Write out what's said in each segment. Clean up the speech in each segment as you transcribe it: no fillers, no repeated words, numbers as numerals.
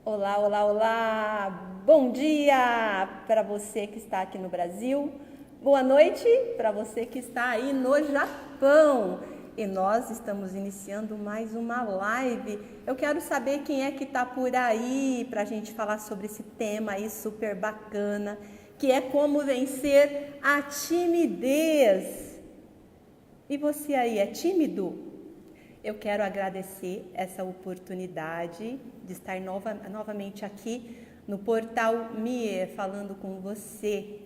Olá, olá, olá! Bom dia para você que está aqui no Brasil. Boa noite para você que está aí no Japão. E nós estamos iniciando mais uma live. Eu quero saber quem é que está por aí para a gente falar sobre esse tema aí super bacana, que é como vencer a timidez. E você aí é tímido? Eu quero agradecer essa oportunidade de estar novamente aqui no portal MIE, falando com você,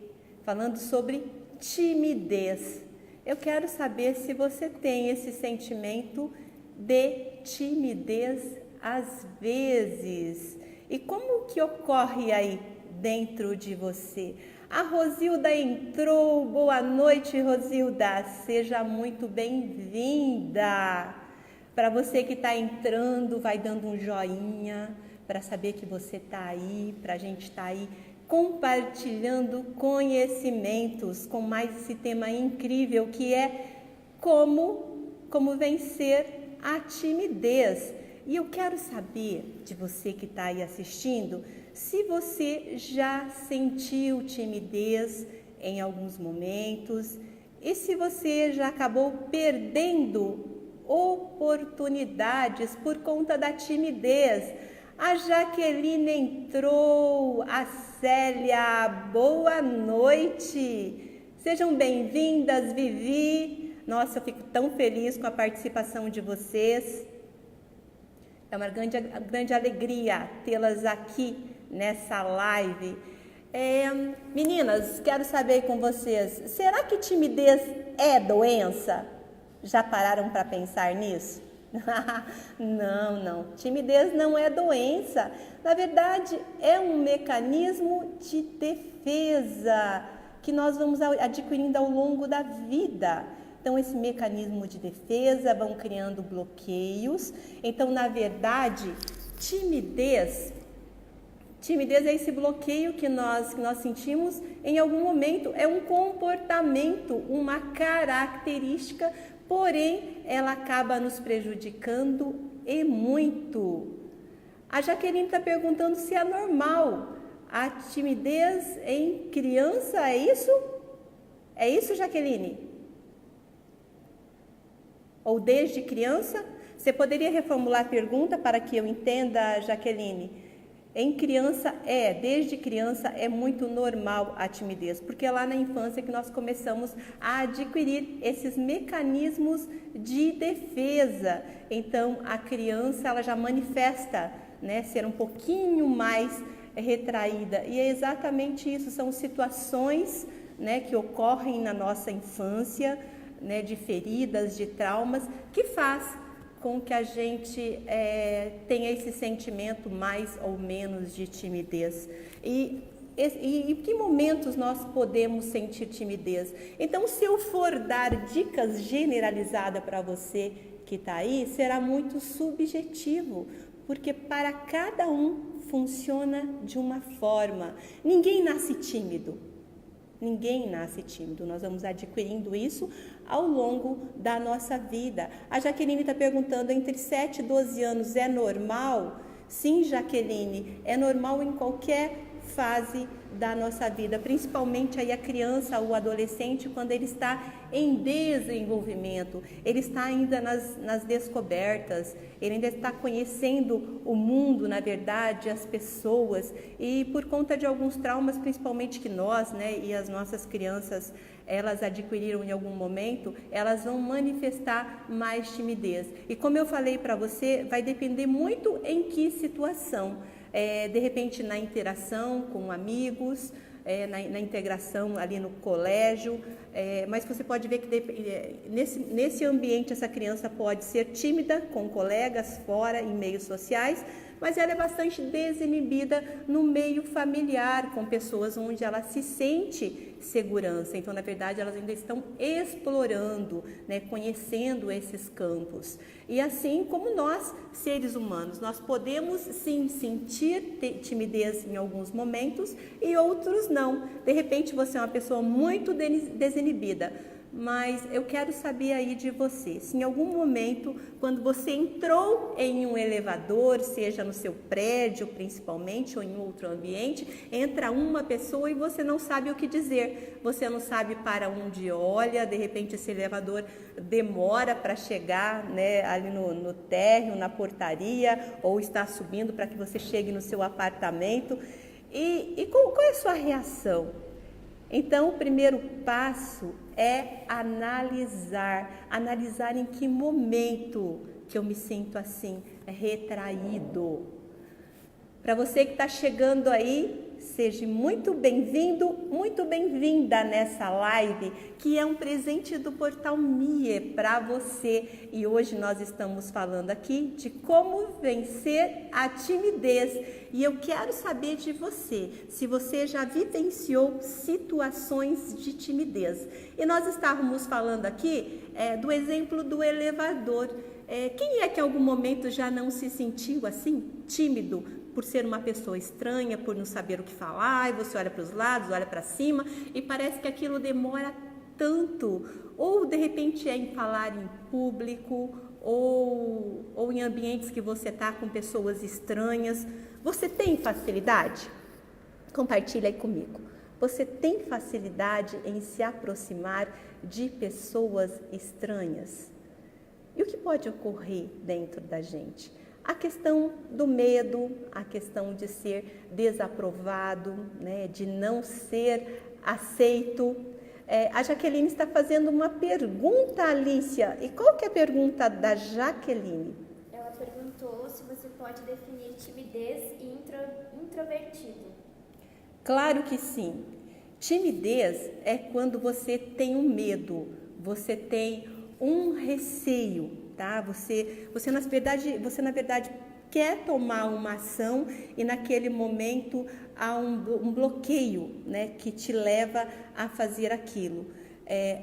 falando sobre timidez. Eu quero saber se você tem esse sentimento de timidez às vezes. E como que ocorre aí dentro de você? A Rosilda entrou. Boa noite, Rosilda. Seja muito bem-vinda. Para você que está entrando, vai dando um joinha para saber que você está aí, para a gente estar aí compartilhando conhecimentos com mais esse tema incrível que é como vencer a timidez. E eu quero saber de você que está aí assistindo, se você já sentiu timidez em alguns momentos e se você já acabou perdendo oportunidades por conta da timidez. A Jaqueline entrou, a Célia, boa noite. Sejam bem-vindas, Vivi. Nossa, eu fico tão feliz com a participação de vocês. É uma grande alegria tê-las aqui nessa live. Meninas, quero saber com vocês, será que timidez é doença? Já pararam para pensar nisso? Não. Timidez não é doença. Na verdade, é um mecanismo de defesa que nós vamos adquirindo ao longo da vida. Então, esse mecanismo de defesa vão criando bloqueios. Então, na verdade, timidez é esse bloqueio que nós sentimos em algum momento. É um comportamento, uma característica, porém, ela acaba nos prejudicando e muito. A Jaqueline está perguntando se é normal a timidez em criança, é isso? É isso, Jaqueline? Ou desde criança? Você poderia reformular a pergunta para que eu entenda, Jaqueline? Em criança desde criança é muito normal a timidez, porque é lá na infância que nós começamos a adquirir esses mecanismos de defesa. Então, a criança ela já manifesta, ser um pouquinho mais retraída. E é exatamente isso, são situações, que ocorrem na nossa infância, de feridas, de traumas, que faz com que a gente tenha esse sentimento mais ou menos de timidez. E em que momentos nós podemos sentir timidez? Então, se eu for dar dicas generalizadas para você que está aí, será muito subjetivo, porque para cada um funciona de uma forma. Ninguém nasce tímido. Nós vamos adquirindo isso ao longo da nossa vida. A Jaqueline está perguntando, entre 7 e 12 anos é normal? Sim, Jaqueline, é normal em qualquer fase da nossa vida, principalmente aí a criança ou o adolescente, quando ele está em desenvolvimento, ele está ainda nas descobertas, ele ainda está conhecendo o mundo, na verdade, as pessoas, e por conta de alguns traumas, principalmente que nós, e as nossas crianças, elas adquiriram em algum momento, elas vão manifestar mais timidez. E como eu falei para você, vai depender muito em que situação. De repente na interação com amigos, na integração ali no colégio, mas você pode ver que nesse ambiente essa criança pode ser tímida com colegas fora, em meios sociais, mas ela é bastante desinibida no meio familiar, com pessoas onde ela se sente segurança. Então, na verdade, elas ainda estão explorando, conhecendo esses campos. E assim como nós, seres humanos, nós podemos sim sentir timidez em alguns momentos e outros não. De repente, você é uma pessoa muito desinibida, mas eu quero saber aí de você, se em algum momento, quando você entrou em um elevador, seja no seu prédio principalmente ou em outro ambiente, entra uma pessoa e você não sabe o que dizer, você não sabe para onde olha, de repente esse elevador demora para chegar, né, ali no térreo, na portaria, ou está subindo para que você chegue no seu apartamento. E qual é a sua reação? Então, o primeiro passo é analisar em que momento que eu me sinto assim, retraído. Para você que está chegando aí, seja muito bem-vindo, muito bem-vinda nessa live, que é um presente do Portal MIE para você. E hoje nós estamos falando aqui de como vencer a timidez. E eu quero saber de você, se você já vivenciou situações de timidez. E nós estávamos falando aqui do exemplo do elevador. Quem é que em algum momento já não se sentiu assim, tímido? Por ser uma pessoa estranha, por não saber o que falar, e você olha para os lados, olha para cima, e parece que aquilo demora tanto. Ou, de repente, é em falar em público, ou em ambientes que você está com pessoas estranhas. Você tem facilidade? Compartilha aí comigo. Você tem facilidade em se aproximar de pessoas estranhas? E o que pode ocorrer dentro da gente? A questão do medo, a questão de ser desaprovado, né, de não ser aceito. A Jaqueline está fazendo uma pergunta, Alicia. E qual que é a pergunta da Jaqueline? Ela perguntou se você pode definir timidez e introvertido. Claro que sim. Timidez é quando você tem um medo, você tem um receio. Tá? Você na verdade quer tomar uma ação e naquele momento há um bloqueio, né, que te leva a fazer aquilo.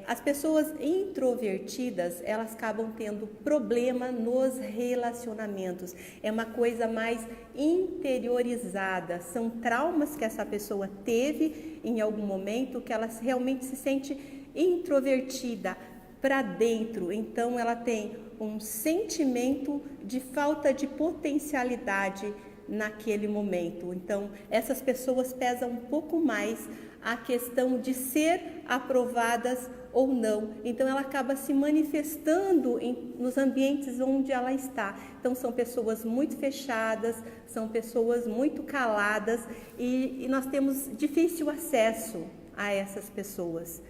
As pessoas introvertidas, elas acabam tendo problema nos relacionamentos. É uma coisa mais interiorizada, são traumas que essa pessoa teve em algum momento que ela realmente se sente introvertida para dentro. Então ela tem um sentimento de falta de potencialidade naquele momento. Então, essas pessoas pesam um pouco mais a questão de ser aprovadas ou não. Então, ela acaba se manifestando nos ambientes onde ela está. Então, são pessoas muito fechadas, são pessoas muito caladas e nós temos difícil acesso a essas pessoas.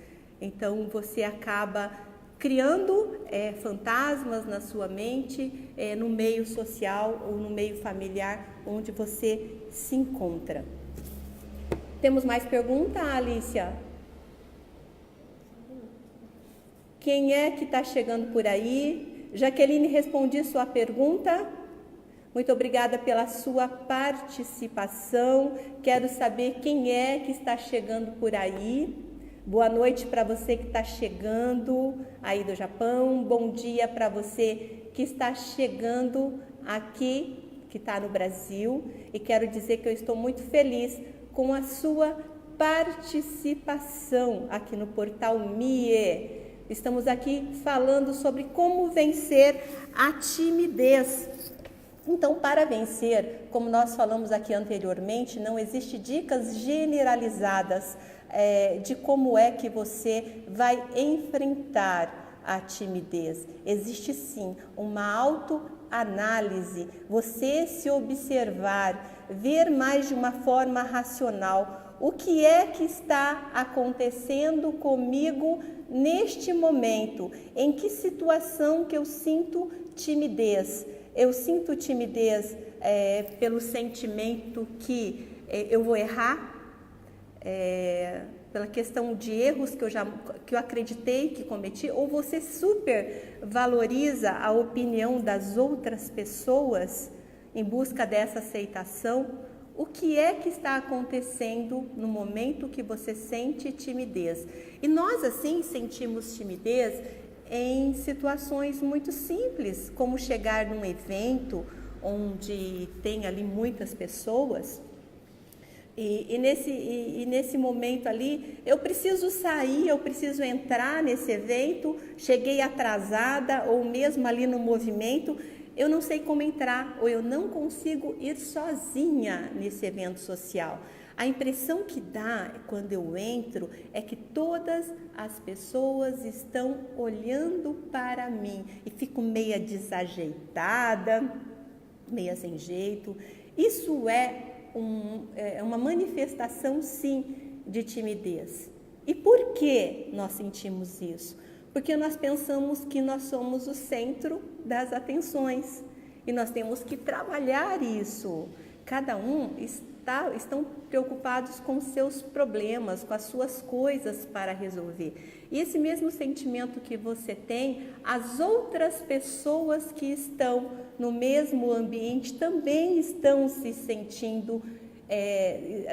Então, você acaba criando fantasmas na sua mente, no meio social ou no meio familiar onde você se encontra. Temos mais pergunta, Alicia? Quem é que está chegando por aí? Jaqueline, respondi sua pergunta. Muito obrigada pela sua participação. Quero saber quem é que está chegando por aí. Boa noite para você que está chegando aí do Japão. Bom dia para você que está chegando aqui, que está no Brasil. E quero dizer que eu estou muito feliz com a sua participação aqui no Portal MIE. Estamos aqui falando sobre como vencer a timidez. Então, para vencer, como nós falamos aqui anteriormente, não existe dicas generalizadas de como é que você vai enfrentar a timidez. Existe sim uma autoanálise, você se observar, ver mais de uma forma racional o que é que está acontecendo comigo neste momento, em que situação que eu sinto timidez. Eu sinto timidez pelo sentimento que eu vou errar, pela questão de erros que eu acreditei que cometi, ou você super valoriza a opinião das outras pessoas em busca dessa aceitação? O que é que está acontecendo no momento que você sente timidez? E nós, assim, sentimos timidez em situações muito simples, como chegar num evento onde tem ali muitas pessoas. E nesse momento ali, eu preciso sair, eu preciso entrar nesse evento, cheguei atrasada ou mesmo ali no movimento, eu não sei como entrar ou eu não consigo ir sozinha nesse evento social. A impressão que dá quando eu entro é que todas as pessoas estão olhando para mim e fico meia desajeitada, meia sem jeito. Isso é uma manifestação, sim, de timidez. E por que nós sentimos isso? Porque nós pensamos que nós somos o centro das atenções e nós temos que trabalhar isso. Cada um estão preocupados com seus problemas, com as suas coisas para resolver. E esse mesmo sentimento que você tem, as outras pessoas que estão no mesmo ambiente também estão se sentindo,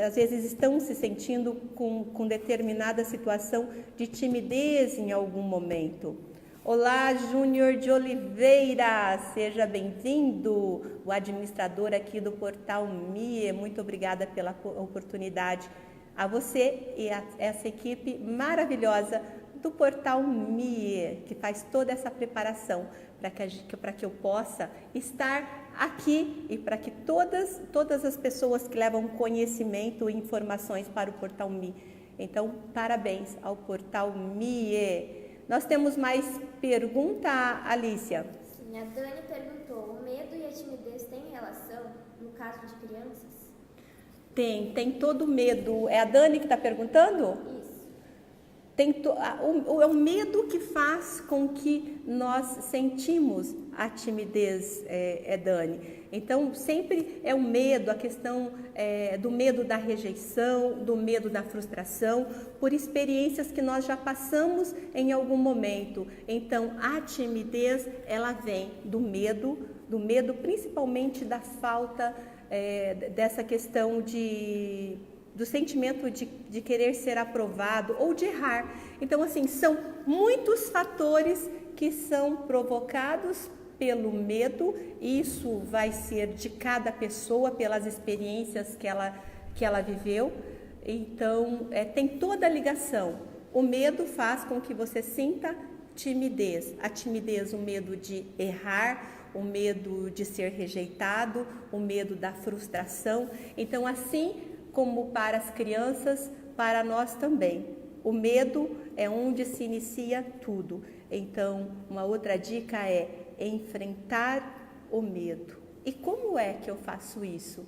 às vezes estão se sentindo com determinada situação de timidez em algum momento. Olá, Júnior de Oliveira, seja bem-vindo, o administrador aqui do Portal MIE, muito obrigada pela oportunidade a você e a essa equipe maravilhosa do Portal MIE, que faz toda essa preparação para que eu possa estar aqui e para que todas as pessoas que levam conhecimento e informações para o Portal MIE. Então, parabéns ao Portal MIE. Nós temos mais pergunta, Alicia? Sim, a Dani perguntou, o medo e a timidez têm relação no caso de crianças? Tem todo medo. É a Dani que está perguntando? Isso. É o medo que faz com que nós sentimos a timidez, Dani. Então, sempre é o medo, a questão do medo da rejeição, do medo da frustração, por experiências que nós já passamos em algum momento. Então, a timidez, ela vem do medo principalmente da falta dessa questão do sentimento de querer ser aprovado ou de errar. Então, assim, são muitos fatores que são provocados pelo medo, isso vai ser de cada pessoa, pelas experiências que ela viveu. Então, tem toda a ligação. O medo faz com que você sinta timidez. A timidez, o medo de errar, o medo de ser rejeitado, o medo da frustração. Então, assim como para as crianças, para nós também. O medo é onde se inicia tudo. Então, uma outra dica é enfrentar o medo. E como é que eu faço isso?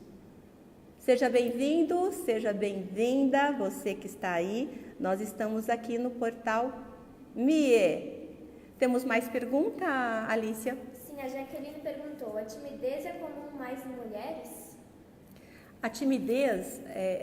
Seja bem-vindo, seja bem-vinda, você que está aí. Nós estamos aqui no Portal MIE. Temos mais pergunta, Alicia? Sim, a Jaqueline perguntou, a timidez é comum mais em mulheres? A timidez,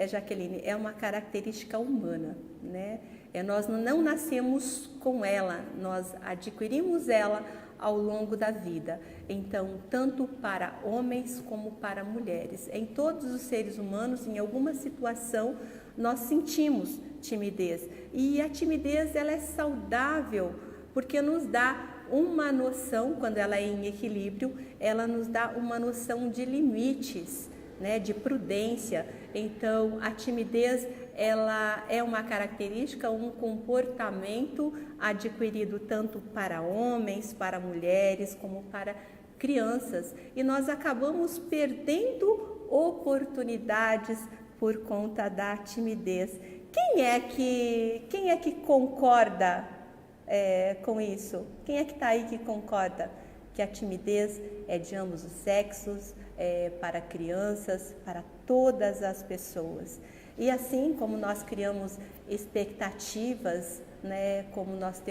Jaqueline, é uma característica humana, né? Nós não nascemos com ela, nós adquirimos ela ao longo da vida. Então, tanto para homens como para mulheres. Em todos os seres humanos, em alguma situação, nós sentimos timidez. E a timidez, ela é saudável, porque nos dá uma noção, quando ela é em equilíbrio, ela nos dá uma noção de limites, né, de prudência. Então, a timidez, ela é uma característica, um comportamento adquirido tanto para homens, para mulheres, como para crianças. E nós acabamos perdendo oportunidades por conta da timidez. Quem é que concorda com isso? Quem é que está aí que concorda que a timidez é de ambos os sexos, para crianças, para todas as pessoas? E assim como nós criamos expectativas, né, como nós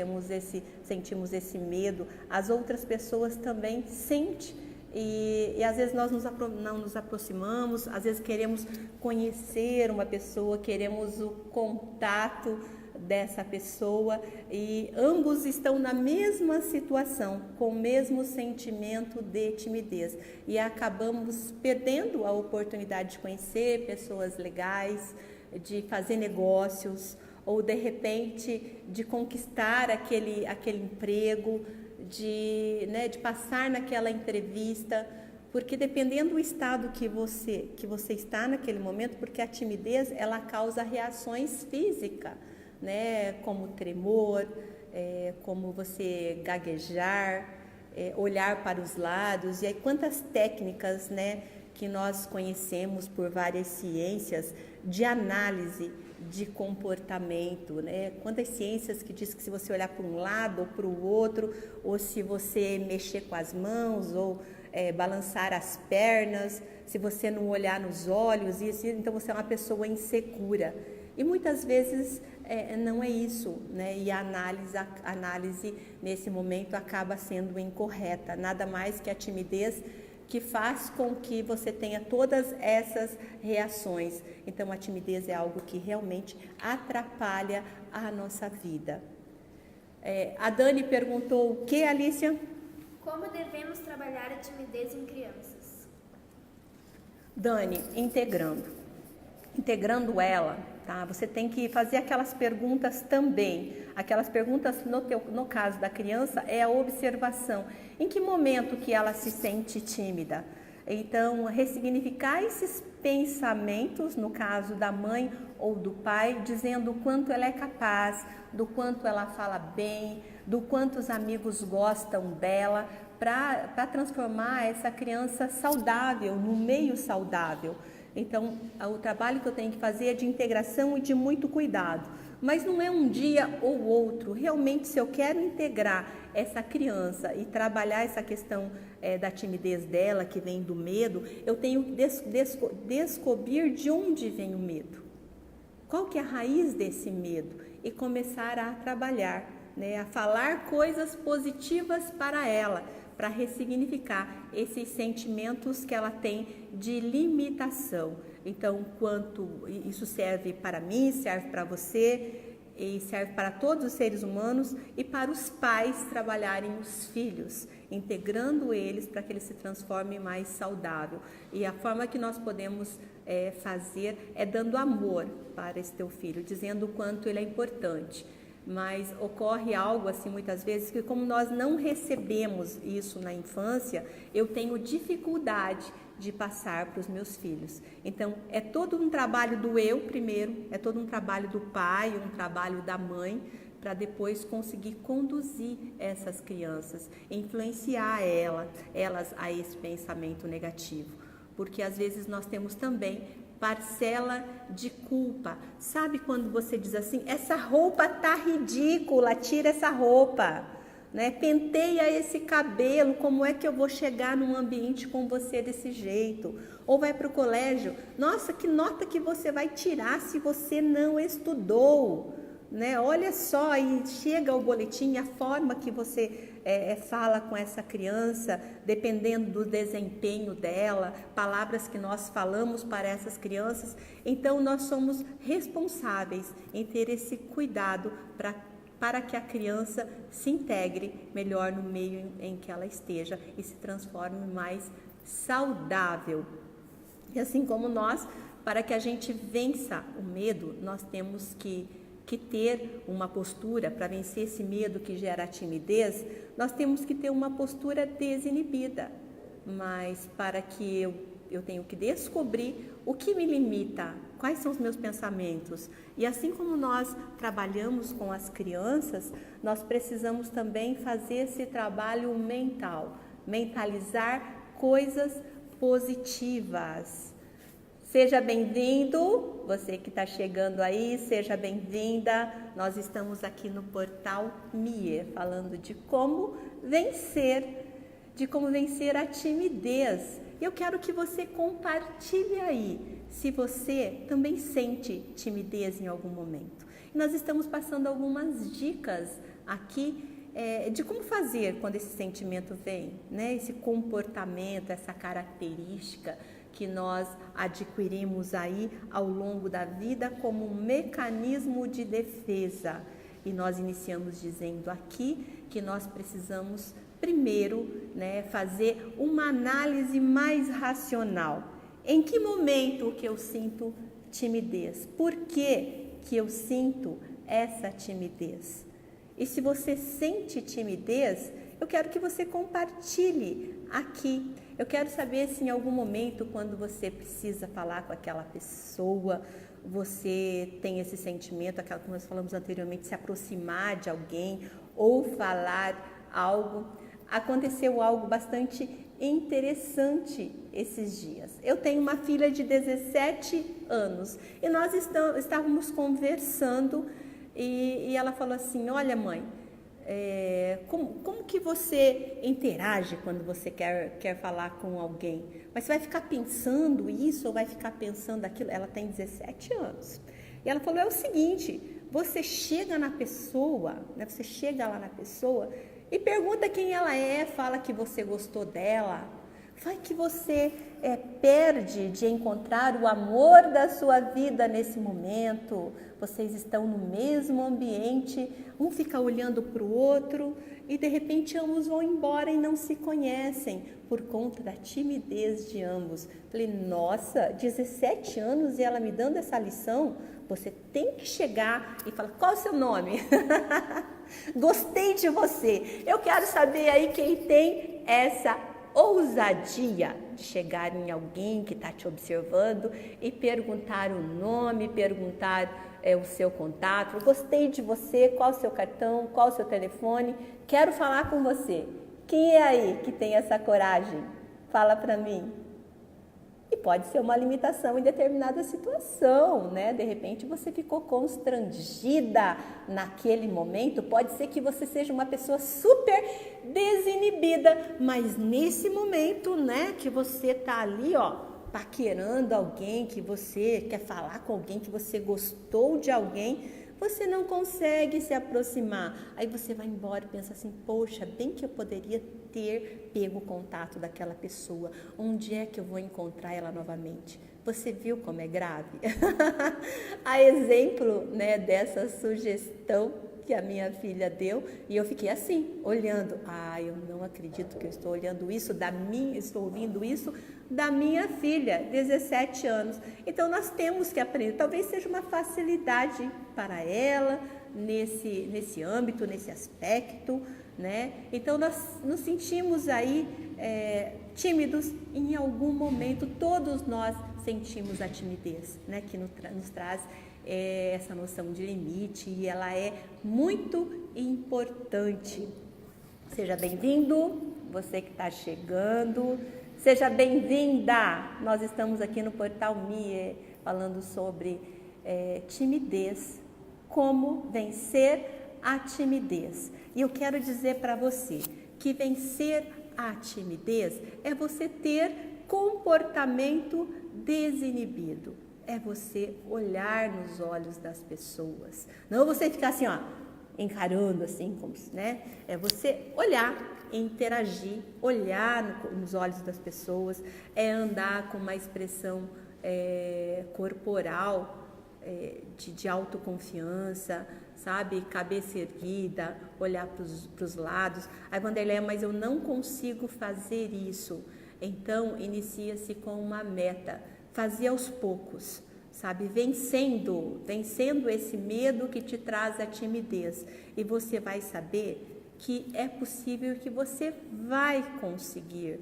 sentimos esse medo, as outras pessoas também sentem. E às vezes nós não nos aproximamos, às vezes queremos conhecer uma pessoa, queremos o contato dessa pessoa, e ambos estão na mesma situação, com o mesmo sentimento de timidez, e acabamos perdendo a oportunidade de conhecer pessoas legais, de fazer negócios, ou de repente de conquistar aquele emprego, de passar naquela entrevista, porque dependendo do estado que você está naquele momento, porque a timidez ela causa reações físicas, né, como tremor, como você gaguejar, olhar para os lados, e aí quantas técnicas, né, que nós conhecemos por várias ciências de análise de comportamento, né? Quantas ciências que diz que se você olhar para um lado ou para o outro, ou se você mexer com as mãos, ou balançar as pernas, se você não olhar nos olhos, então você é uma pessoa insegura. E muitas vezes não é isso, né? E a análise nesse momento acaba sendo incorreta, nada mais que a timidez que faz com que você tenha todas essas reações. Então, a timidez é algo que realmente atrapalha a nossa vida. A Dani perguntou o que, Alicia? Como devemos trabalhar a timidez em crianças? Dani, integrando ela, tá? Você tem que fazer aquelas perguntas também. Aquelas perguntas, no caso da criança, é a observação. Em que momento que ela se sente tímida? Então, ressignificar esses pensamentos, no caso da mãe ou do pai, dizendo o quanto ela é capaz, do quanto ela fala bem, do quanto os amigos gostam dela, para transformar essa criança saudável, num meio saudável. Então, o trabalho que eu tenho que fazer é de integração e de muito cuidado. Mas não é um dia ou outro. Realmente, se eu quero integrar essa criança e trabalhar essa questão da timidez dela, que vem do medo, eu tenho que descobrir de onde vem o medo. Qual que é a raiz desse medo? E começar a trabalhar, né, a falar coisas positivas para ela, para ressignificar esses sentimentos que ela tem de limitação. Então, quanto isso serve para mim, serve para você e serve para todos os seres humanos e para os pais trabalharem os filhos, integrando eles para que eles se transformem mais saudável. E a forma que nós podemos fazer é dando amor para esse teu filho, dizendo o quanto ele é importante. Mas ocorre algo assim muitas vezes que, como nós não recebemos isso na infância, eu tenho dificuldade de passar para os meus filhos. Então, é todo um trabalho do eu primeiro, é todo um trabalho do pai, um trabalho da mãe, para depois conseguir conduzir essas crianças, influenciar elas a esse pensamento negativo. Porque às vezes nós temos também parcela de culpa. Sabe quando você diz assim, essa roupa tá ridícula, tira essa roupa, né? Penteia esse cabelo, como é que eu vou chegar num ambiente com você desse jeito? Ou vai para o colégio, nossa, que nota que você vai tirar se você não estudou, né? Olha só, aí chega o boletim, a forma que você fala com essa criança, dependendo do desempenho dela, palavras que nós falamos para essas crianças. Então, nós somos responsáveis em ter esse cuidado para que a criança se integre melhor no meio em que ela esteja e se transforme mais saudável. E assim como nós, para que a gente vença o medo, nós temos que ter uma postura, para vencer esse medo que gera a timidez, nós temos que ter uma postura desinibida. Mas para que eu tenho que descobrir o que me limita, quais são os meus pensamentos. E assim como nós trabalhamos com as crianças, nós precisamos também fazer esse trabalho mental, mentalizar coisas positivas. Seja bem-vindo, você que está chegando aí, seja bem-vinda. Nós estamos aqui no Portal MIE, falando de como vencer a timidez. E eu quero que você compartilhe aí, se você também sente timidez em algum momento. E nós estamos passando algumas dicas aqui de como fazer quando esse sentimento vem, né? Esse comportamento, essa característica que nós adquirimos aí ao longo da vida como um mecanismo de defesa. E nós iniciamos dizendo aqui que nós precisamos primeiro, né, fazer uma análise mais racional. Em que momento que eu sinto timidez? Por que eu sinto essa timidez? E se você sente timidez, eu quero que você compartilhe aqui. Eu quero saber se em algum momento, quando você precisa falar com aquela pessoa, você tem esse sentimento, aquela que nós falamos anteriormente, se aproximar de alguém ou falar algo. Aconteceu algo bastante interessante esses dias. Eu tenho uma filha de 17 anos e nós estávamos conversando e ela falou assim: olha, mãe, como que você interage quando você quer falar com alguém? Mas você vai ficar pensando isso ou vai ficar pensando aquilo? Ela tem 17 anos. E ela falou, é o seguinte, você chega na pessoa, né? Você chega lá na pessoa e pergunta quem ela é, fala que você gostou dela. Vai que você perde de encontrar o amor da sua vida nesse momento. Vocês estão no mesmo ambiente, um fica olhando para o outro e de repente ambos vão embora e não se conhecem por conta da timidez de ambos. Falei, nossa, 17 anos e ela me dando essa lição. Você tem que chegar e falar, qual é o seu nome? Gostei de você. Eu quero saber aí quem tem essa ousadia de chegar em alguém que está te observando e perguntar o nome, perguntar o seu contato. Gostei de você, qual o seu cartão, qual o seu telefone, quero falar com você. Quem é aí que tem essa coragem? Fala para mim. E pode ser uma limitação em determinada situação, né? De repente você ficou constrangida naquele momento, pode ser que você seja uma pessoa super desinibida, mas nesse momento, né, que você tá ali, paquerando alguém, que você quer falar com alguém, que você gostou de alguém, você não consegue se aproximar. Aí você vai embora e pensa assim, poxa, bem que eu poderia ter pego o contato daquela pessoa. Onde é que eu vou encontrar ela novamente? Você viu como é grave? A exemplo, né, dessa sugestão que a minha filha deu, e eu fiquei assim, olhando. Eu não acredito que eu estou olhando isso estou ouvindo isso da minha filha, 17 anos. Então nós temos que aprender, talvez seja uma facilidade para ela nesse âmbito, nesse aspecto, né? Então nós nos sentimos aí tímidos, em algum momento todos nós sentimos a timidez, né? Que nos traz essa noção de limite, e ela é muito importante. Seja bem-vindo, você que está chegando, seja bem-vinda. Nós estamos aqui no Portal MIE falando sobre timidez, como vencer a timidez. E eu quero dizer para você que vencer a timidez é você ter comportamento desinibido. É você olhar nos olhos das pessoas. Não você ficar assim, encarando assim, como, né? É você olhar, interagir, olhar nos olhos das pessoas, é andar com uma expressão corporal de autoconfiança, sabe? Cabeça erguida, olhar para os lados. Aí, Vanderleia, mas eu não consigo fazer isso. Então, inicia-se com uma meta. Fazer aos poucos, sabe? Vencendo esse medo que te traz a timidez. E você vai saber que é possível, que você vai conseguir.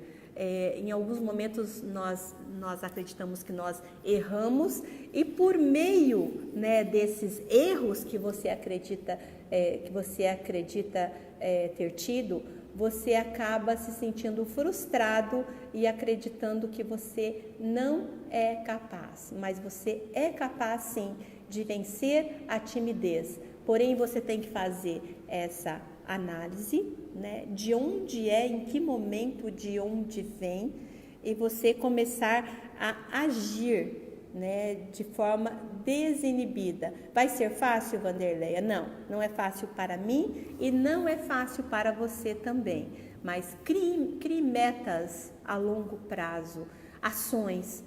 Em alguns momentos nós acreditamos que nós erramos e por meio, né, desses erros que você acredita ter tido, você acaba se sentindo frustrado e acreditando que você não é capaz, mas você é capaz sim de vencer a timidez. Porém, você tem que fazer essa análise, né, de onde em que momento, de onde vem, e você começar a agir, né, de forma desinibida. Vai ser fácil, Vanderleia? Não é fácil para mim e não é fácil para você também. Mas crie metas a longo prazo, ações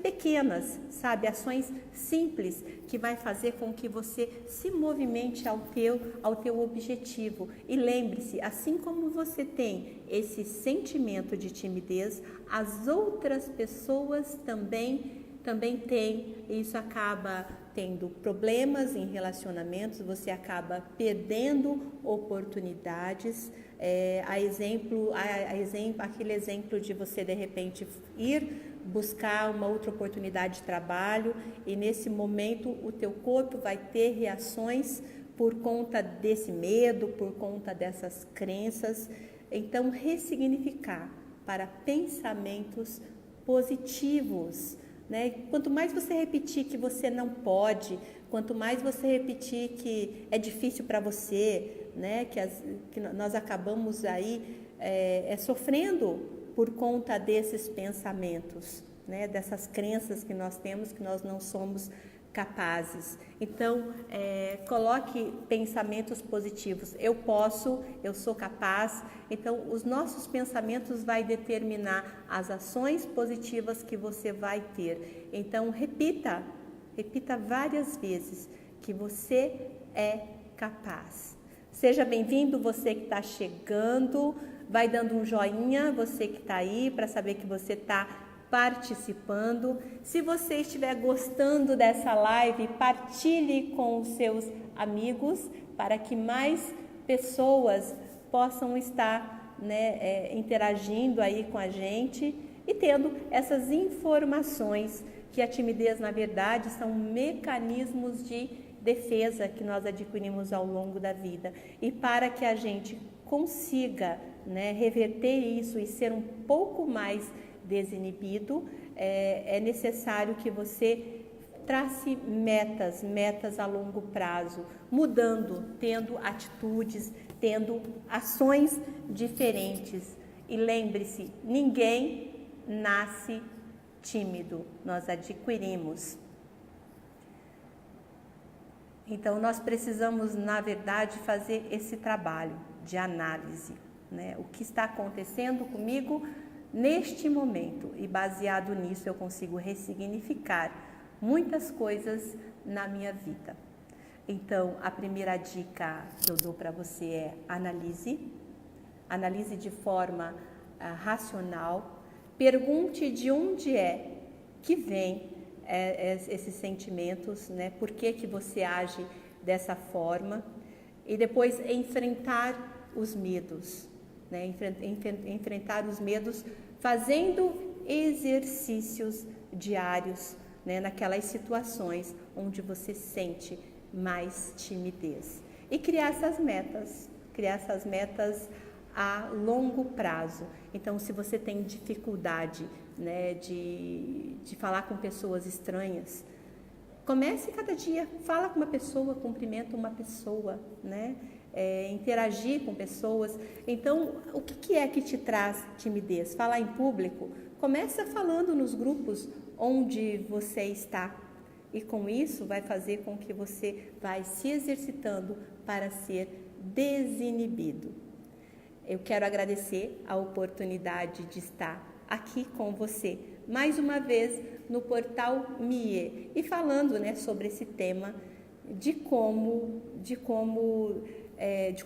pequenas, sabe? Ações simples que vai fazer com que você se movimente ao teu objetivo. E lembre-se, assim como você tem esse sentimento de timidez, as outras pessoas também também tem, isso acaba tendo problemas em relacionamentos, você acaba perdendo oportunidades. Aquele exemplo de você de repente ir buscar uma outra oportunidade de trabalho e nesse momento o teu corpo vai ter reações por conta desse medo, por conta dessas crenças. Então, ressignificar para pensamentos positivos, né? Quanto mais você repetir que você não pode, quanto mais você repetir que é difícil para você, né? Que nós acabamos aí sofrendo por conta desses pensamentos, né? Dessas crenças que nós temos, que nós não somos capazes. Então, coloque pensamentos positivos. Eu posso, eu sou capaz. Então, os nossos pensamentos vai determinar as ações positivas que você vai ter. Então, repita várias vezes que você é capaz. Seja bem-vindo, você que está chegando, vai dando um joinha, você que está aí, para saber que você está participando. Se você estiver gostando dessa live, partilhe com os seus amigos para que mais pessoas possam estar, né, interagindo aí com a gente e tendo essas informações que a timidez, na verdade, são mecanismos de defesa que nós adquirimos ao longo da vida. E para que a gente consiga, né, reverter isso e ser um pouco mais desinibido, é necessário que você trace metas a longo prazo, mudando, tendo atitudes, tendo ações diferentes. E lembre-se, ninguém nasce tímido, nós adquirimos. Então, nós precisamos, na verdade, fazer esse trabalho de análise, né? O que está acontecendo comigo neste momento, e baseado nisso eu consigo ressignificar muitas coisas na minha vida. Então, a primeira dica que eu dou para você é analise de forma racional, pergunte de onde é que vem esses sentimentos, né? Por que você age dessa forma? E depois enfrentar os medos, né? Enfrentar os medos fazendo exercícios diários, né? Naquelas situações onde você sente mais timidez. E criar essas metas a longo prazo. Então, se você tem dificuldade, né, de falar com pessoas estranhas, comece cada dia, fala com uma pessoa, cumprimenta uma pessoa, né? Interagir com pessoas. Então, o que é que te traz timidez? Falar em público? Começa falando nos grupos onde você está. E com isso vai fazer com que você vai se exercitando para ser desinibido. Eu quero agradecer a oportunidade de estar aqui com você, mais uma vez no portal MIE, e falando, né, sobre esse tema de como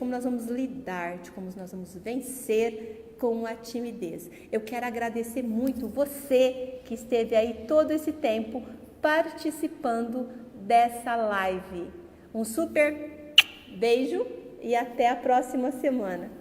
nós vamos lidar, de como nós vamos vencer com a timidez. Eu quero agradecer muito você que esteve aí todo esse tempo participando dessa live. Um super beijo e até a próxima semana.